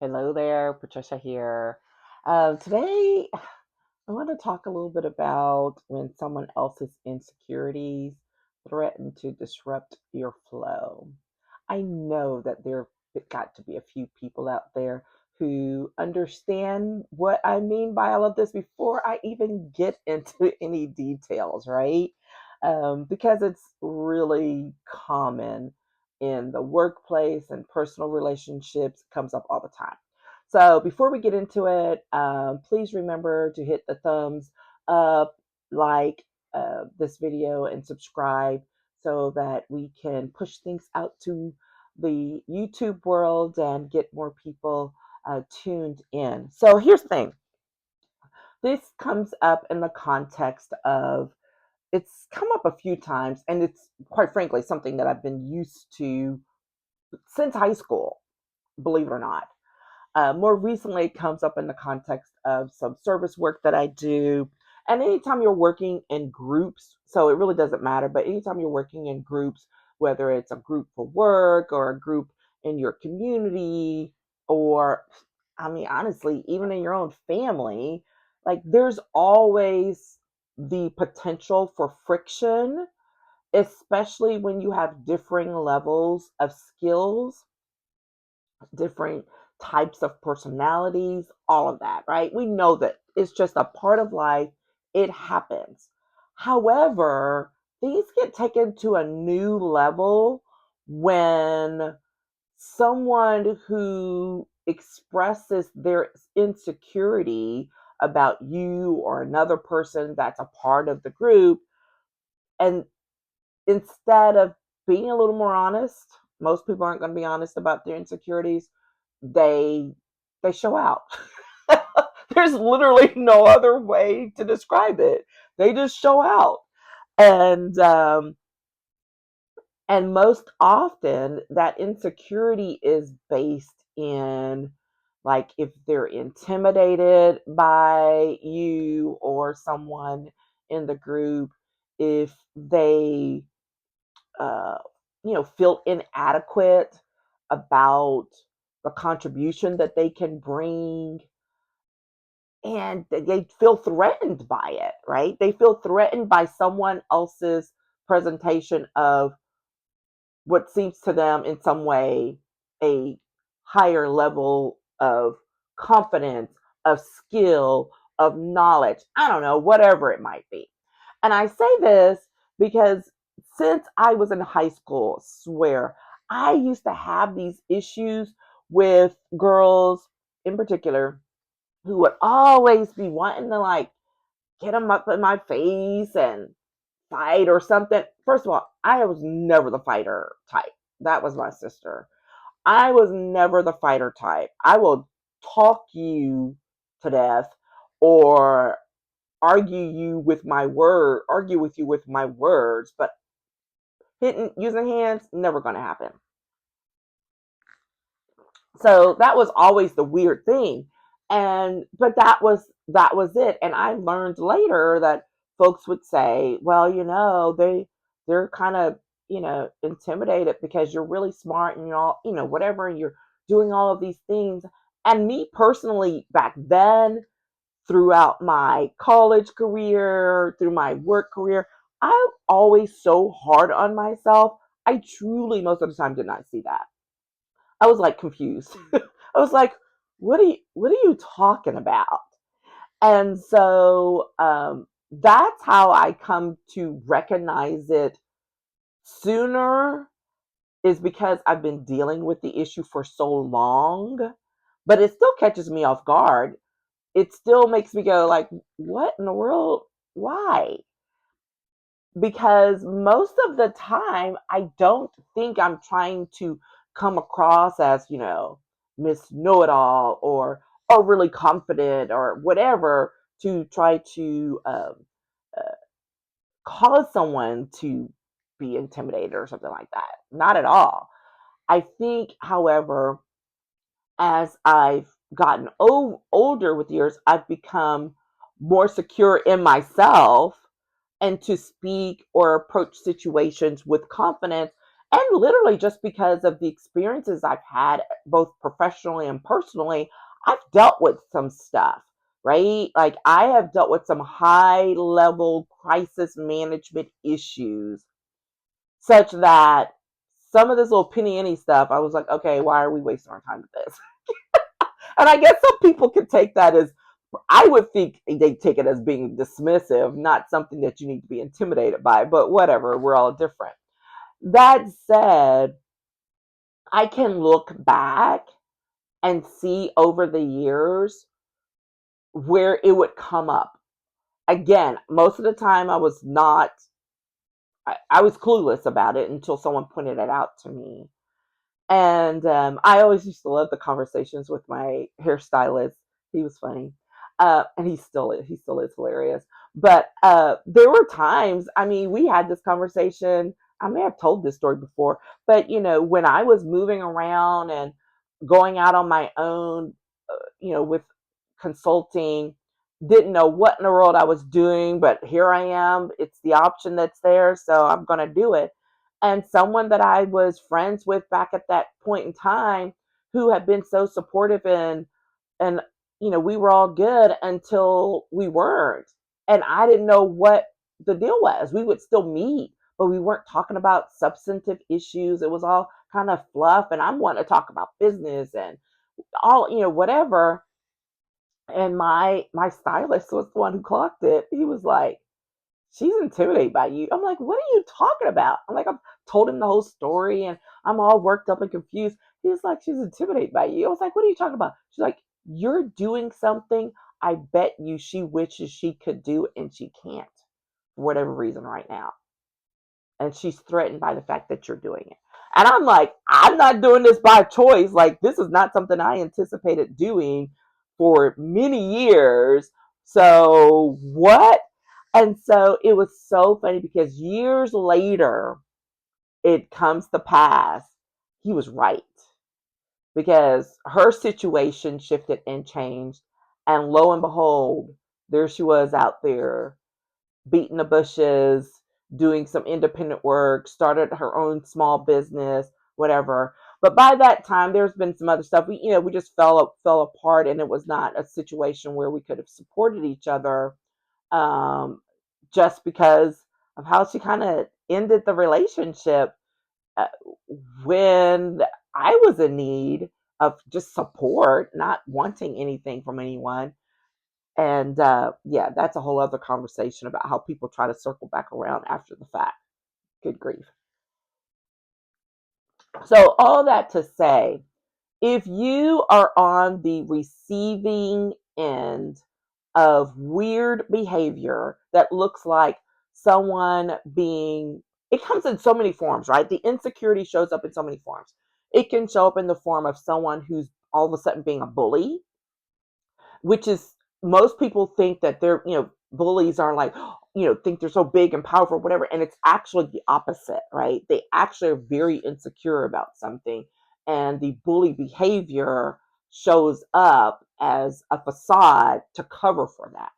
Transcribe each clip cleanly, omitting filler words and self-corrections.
Hello there, Patricia here. Today, I want to talk a little bit about when someone else's insecurities threaten to disrupt your flow. I know that there have got to be a few people out there who understand what I mean by all of this before I even get into any details, right? Because it's really common in the workplace and personal relationships, it comes up all the time. So before we get into it, please remember to hit the thumbs up, like this video, and subscribe so that we can push things out to the YouTube world and get more people tuned in. So here's the thing. This comes up in the context of it's come up a few times, and it's quite frankly something that I've been used to since high school, believe it or not. More recently, it comes up in the context of some service work that I do. And anytime you're working in groups, so it really doesn't matter, but anytime you're working in groups, whether it's a group for work or a group in your community, or, I mean, honestly, even in your own family, like there's always the potential for friction, especially when you have differing levels of skills, different types of personalities, all of that, right? We know that it's just a part of life, it happens. However, things get taken to a new level when someone who expresses their insecurity about you or another person that's a part of the group, and instead of being a little more honest, most people aren't going to be honest about their insecurities. They they show out. There's literally no other way to describe it. They just show out, and most often that insecurity is based in, like, if they're intimidated by you or someone in the group, if they uh, feel inadequate about the contribution that they can bring, and they feel threatened by it, right? They feel threatened by someone else's presentation of what seems to them in some way a higher level of confidence, of skill, of knowledge. I don't know, whatever it might be. And I say this because since I was in high school, swear, I used to have these issues with girls in particular who would always be wanting to, like, get them up in my face and fight or something. First of all, I was never the fighter type. That was my sister. I was never the fighter type. I will talk you to death, or argue with you with my words, but hitting using hands, never gonna happen. So that was always the weird thing. And but that was it. And I learned later that folks would say, well, they're kind of, intimidated because you're really smart and you're all, whatever, and you're doing all of these things. And me personally, back then, throughout my college career, through my work career, I'm always so hard on myself. I truly, most of the time, did not see that. I was like confused. I was like, what are you talking about? And so that's how I come to recognize it sooner, is because I've been dealing with the issue for so long, but it still catches me off guard. It still makes me go like, what in the world? Why? Because most of the time I don't think I'm trying to come across as, Miss Know It All, or really confident or whatever, to try to uh, cause someone to be intimidated or something like that. Not at all. I think, however, as I've gotten older with years, I've become more secure in myself and to speak or approach situations with confidence. And literally, just because of the experiences I've had, both professionally and personally, I've dealt with some stuff, right? Like, I have dealt with some high level crisis management issues, such that some of this little penny ante stuff, I was like, okay, why are we wasting our time with this? And I guess some people could take that as, I would think they take it as being dismissive, not something that you need to be intimidated by, but whatever, we're all different. That said, I can look back and see over the years where it would come up. Again, most of the time I was clueless about it until someone pointed it out to me. And I always used to love the conversations with my hairstylist. He was funny, and he still is hilarious. But there were times. I mean, we had this conversation. I may have told this story before, but when I was moving around and going out on my own, with consulting, didn't know what in the world I was doing, but here I am. It's the option that's there, so I'm going to do it. And someone that I was friends with back at that point in time, who had been so supportive, and we were all good until we weren't. And I didn't know what the deal was. We would still meet, but we weren't talking about substantive issues. It was all kind of fluff, and I'm wanting to talk about business and all, whatever. And my stylist was the one who clocked it. He was like, "She's intimidated by you." I'm like, "What are you talking about?" I'm like, I've told him the whole story, and I'm all worked up and confused. He's like, "She's intimidated by you." I was like, "What are you talking about?" She's like, "You're doing something I bet you she wishes she could do and she can't for whatever reason right now. And she's threatened by the fact that you're doing it." And I'm like, "I'm not doing this by choice. Like, this is not something I anticipated doing for many years. So what?" And so it was so funny because years later, it comes to pass. He was right, because her situation shifted and changed. And lo and behold, there she was out there beating the bushes, doing some independent work, started her own small business, whatever. But by that time, there's been some other stuff. We just fell apart, and it was not a situation where we could have supported each other, um, just because of how she kind of ended the relationship, uh, when I was in need of just support, not wanting anything from anyone. And yeah, that's a whole other conversation about how people try to circle back around after the fact. Good grief. So, all that to say, if you are on the receiving end of weird behavior that looks like someone being, it comes in so many forms, right? The insecurity shows up in so many forms. It can show up in the form of someone who's all of a sudden being a bully, which is, most people think that they're, bullies are like, think they're so big and powerful, whatever. And it's actually the opposite, right? They actually are very insecure about something. And the bully behavior shows up as a facade to cover for that.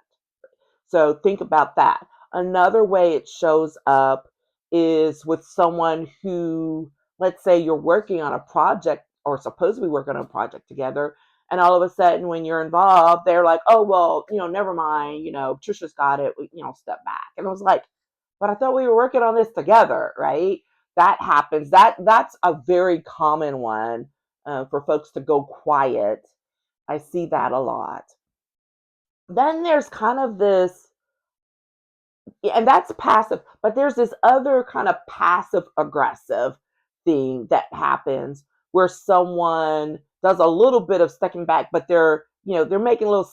So think about that. Another way it shows up is with someone who, let's say you're working on a project, or supposed to be working on a project together, and all of a sudden when you're involved, they're like, "Oh, well, never mind, Trisha's got it, step back." And I was like, "But I thought we were working on this together," right? That happens. That's a very common one, for folks to go quiet. I see that a lot. Then there's kind of this, yeah, and that's passive. But there's this other kind of passive aggressive thing that happens, where someone does a little bit of stepping back, but they're making little,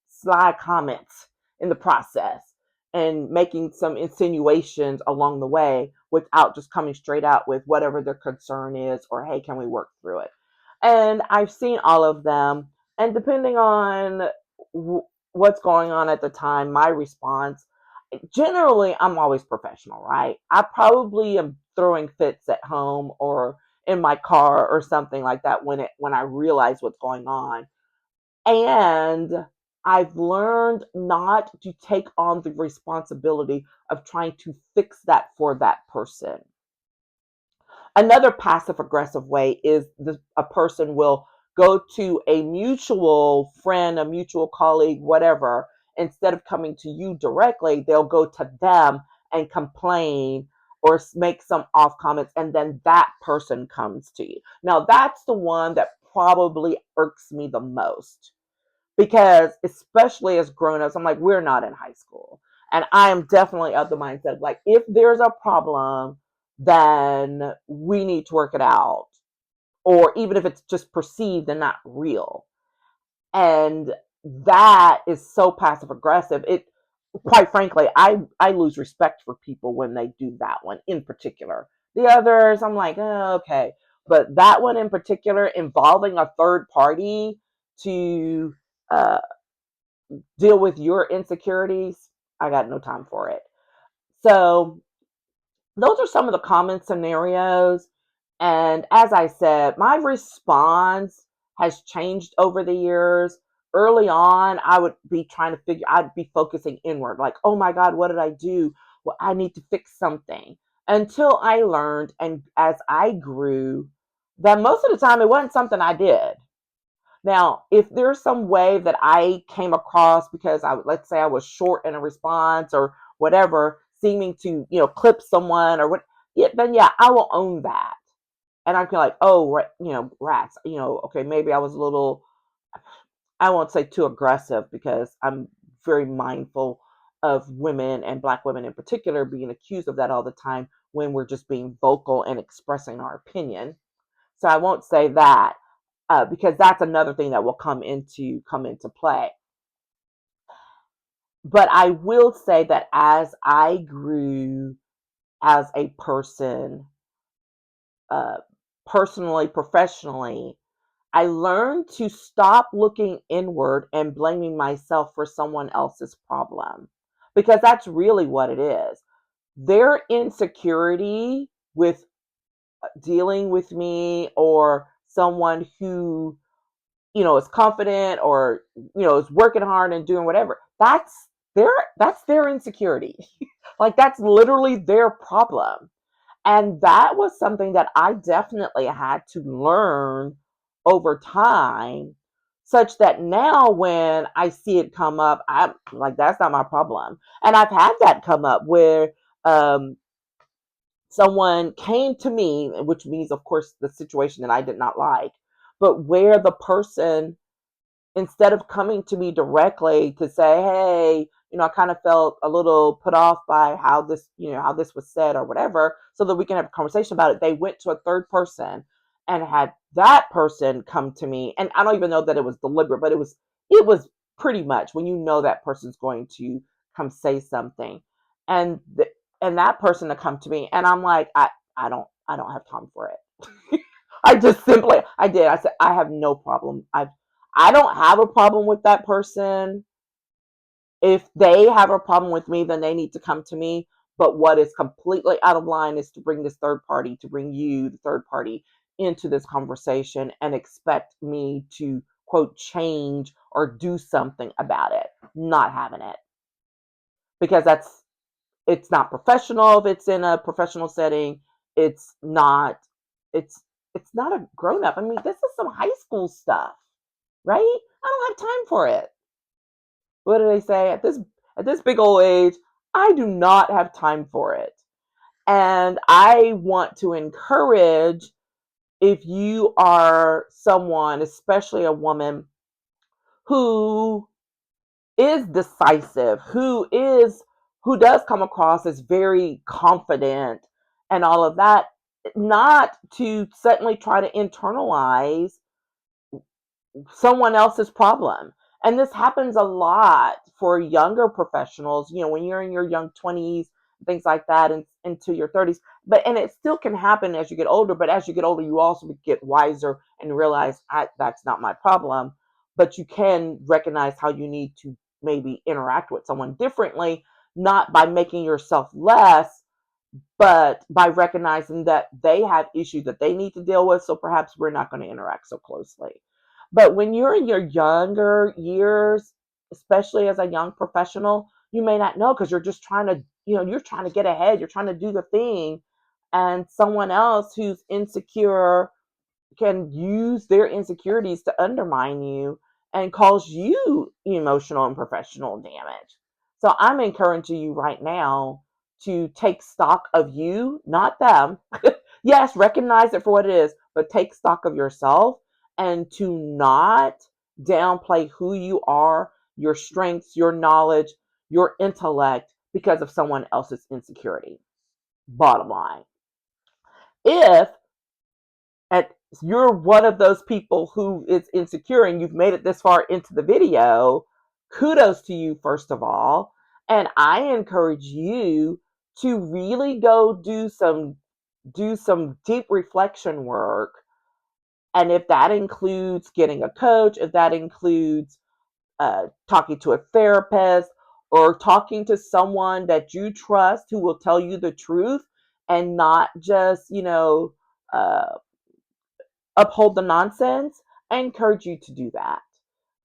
sly comments in the process, and making some insinuations along the way without just coming straight out with whatever their concern is, or, "Hey, can we work through it?" And I've seen all of them, and depending on what's going on at the time, my response, generally, I'm always professional, right? I probably am throwing fits at home or in my car or something like that when I realize what's going on. And I've learned not to take on the responsibility of trying to fix that for that person. Another passive aggressive way is a person will go to a mutual friend, a mutual colleague, whatever. Instead of coming to you directly, they'll go to them and complain or make some off comments, and then that person comes to you. Now, that's the one that probably irks me the most, because especially as grown-ups, I'm like, we're not in high school. And I am definitely of the mindset, like, if there's a problem, then we need to work it out, or even if it's just perceived and not real. And that is so passive aggressive. It, quite frankly, I lose respect for people when they do that one in particular. The others, I'm like, oh, okay. But that one in particular, involving a third party to uh, deal with your insecurities, I got no time for it. So those are some of the common scenarios. And as I said, my response has changed over the years. Early on, I would be trying to figure, I'd be focusing inward, like, oh my God, what did I do? Well, I need to fix something. Until I learned, and as I grew, that most of the time it wasn't something I did. Now, if there's some way that I came across because let's say I was short in a response or whatever, seeming to, clip someone or what, yeah, then yeah, I will own that. And I feel like, oh, rats, okay, maybe I was a little, I won't say too aggressive, because I'm very mindful of women, and Black women in particular, being accused of that all the time when we're just being vocal and expressing our opinion. So I won't say that, because that's another thing that will come into play. But I will say that as I grew as a person, uh, personally, professionally, I learned to stop looking inward and blaming myself for someone else's problem, because that's really what it is. Their insecurity with dealing with me, or someone who is confident, or is working hard and doing whatever, their that's their insecurity. Like, that's literally their problem. And that was something that I definitely had to learn over time, such that now when I see it come up, I'm like, that's not my problem. And I've had that come up where um someone came to me, which means, of course, the situation that I did not like, but where the person, instead of coming to me directly to say, hey, I kind of felt a little put off by how this was said or whatever, so that we can have a conversation about it, they went to a third person and had that person come to me. And I don't even know that it was deliberate, but it was pretty much when that person's going to come say something, and and that person to come to me, and I'm like, I don't have time for it. I just simply, I said, I have no problem. I don't have a problem with that person. If they have a problem with me, then they need to come to me. But what is completely out of line is to bring this third party, to bring you, the third party, into this conversation and expect me to, quote, change or do something about it. Not having it. Because it's not professional. If it's in a professional setting, it's not, it's not a grown up. I mean, this is some high school stuff, right? I don't have time for it. What do they say? At this big old age, I do not have time for it. And I want to encourage, if you are someone, especially a woman, who is decisive, who does come across as very confident and all of that, not to suddenly try to internalize someone else's problem. And this happens a lot for younger professionals, when you're in your young 20s, things like that, and into your 30s. And it still can happen as you get older, but as you get older, you also get wiser and realize, that's not my problem. But you can recognize how you need to maybe interact with someone differently, not by making yourself less, but by recognizing that they have issues that they need to deal with. So perhaps we're not going to interact so closely. But when you're in your younger years, especially as a young professional, you may not know, because you're just trying to, you're trying to get ahead, you're trying to do the thing. and someone else who's insecure can use their insecurities to undermine you and cause you emotional and professional damage. So I'm encouraging you right now to take stock of you, not them. Yes, recognize it for what it is, but take stock of yourself and to not downplay who you are, your strengths, your knowledge, your intellect because of someone else's insecurity. Bottom line. If and you're one of those people who is insecure and you've made it this far into the video, kudos to you, first of all. And I encourage you to really go do some deep reflection work. And if that includes getting a coach, if that includes talking to a therapist or talking to someone that you trust who will tell you the truth and not just, uh, uphold the nonsense, I encourage you to do that.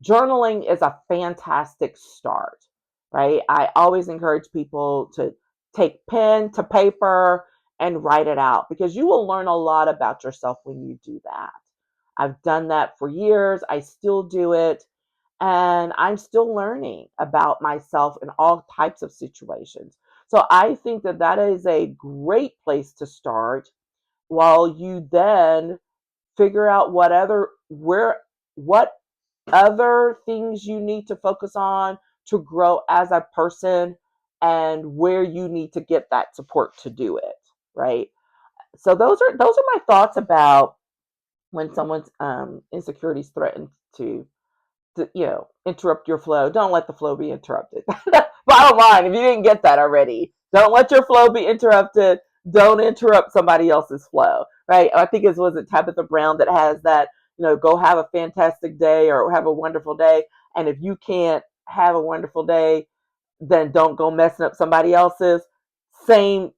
Journaling is a fantastic start, right? I always encourage people to take pen to paper and write it out because you will learn a lot about yourself when you do that. I've done that for years. I still do it. And I'm still learning about myself in all types of situations. So I think that that is a great place to start while you then figure out what other things you need to focus on to grow as a person and where you need to get that support to do it, right? So those are my thoughts about when someone's insecurities threaten to interrupt your flow. Don't let the flow be interrupted. Bottom line, if you didn't get that already, don't let your flow be interrupted. Don't interrupt somebody else's flow, right? I think it was it Tabitha Brown that has that, go have a fantastic day or have a wonderful day. And if you can't have a wonderful day, then don't go messing up somebody else's. Same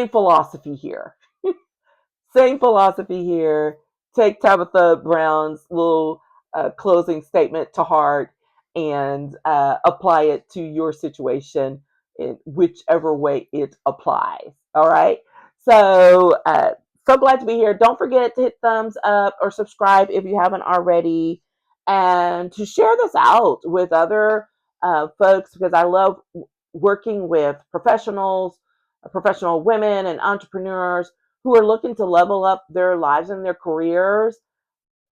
philosophy here. Same philosophy here. Take Tabitha Brown's little closing statement to heart and apply it to your situation in whichever way it applies. All right. So glad to be here. Don't forget to hit thumbs up or subscribe if you haven't already, and to share this out with other folks because I love working with professional women and entrepreneurs who are looking to level up their lives and their careers,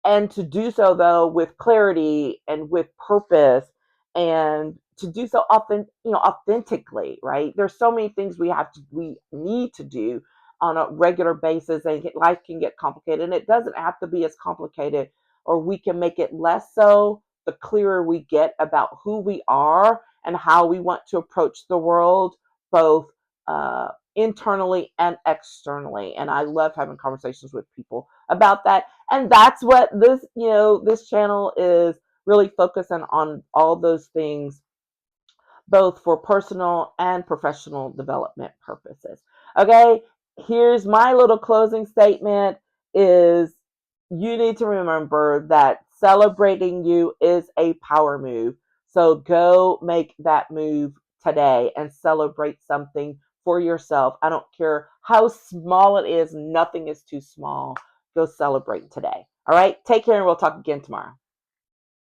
and to do so though with clarity and with purpose, and to do so authentically, right? There's so many things we need to do on a regular basis, and life can get complicated, and it doesn't have to be as complicated, or we can make it less so the clearer we get about who we are and how we want to approach the world, both internally and externally. And I love having conversations with people about that. And that's what this channel is really focusing on, all those things, both for personal and professional development purposes. Okay, here's my little closing statement is you need to remember that celebrating you is a power move. So go make that move today and celebrate something for yourself. I don't care how small it is, nothing is too small. Go celebrate today. All right, take care and we'll talk again tomorrow.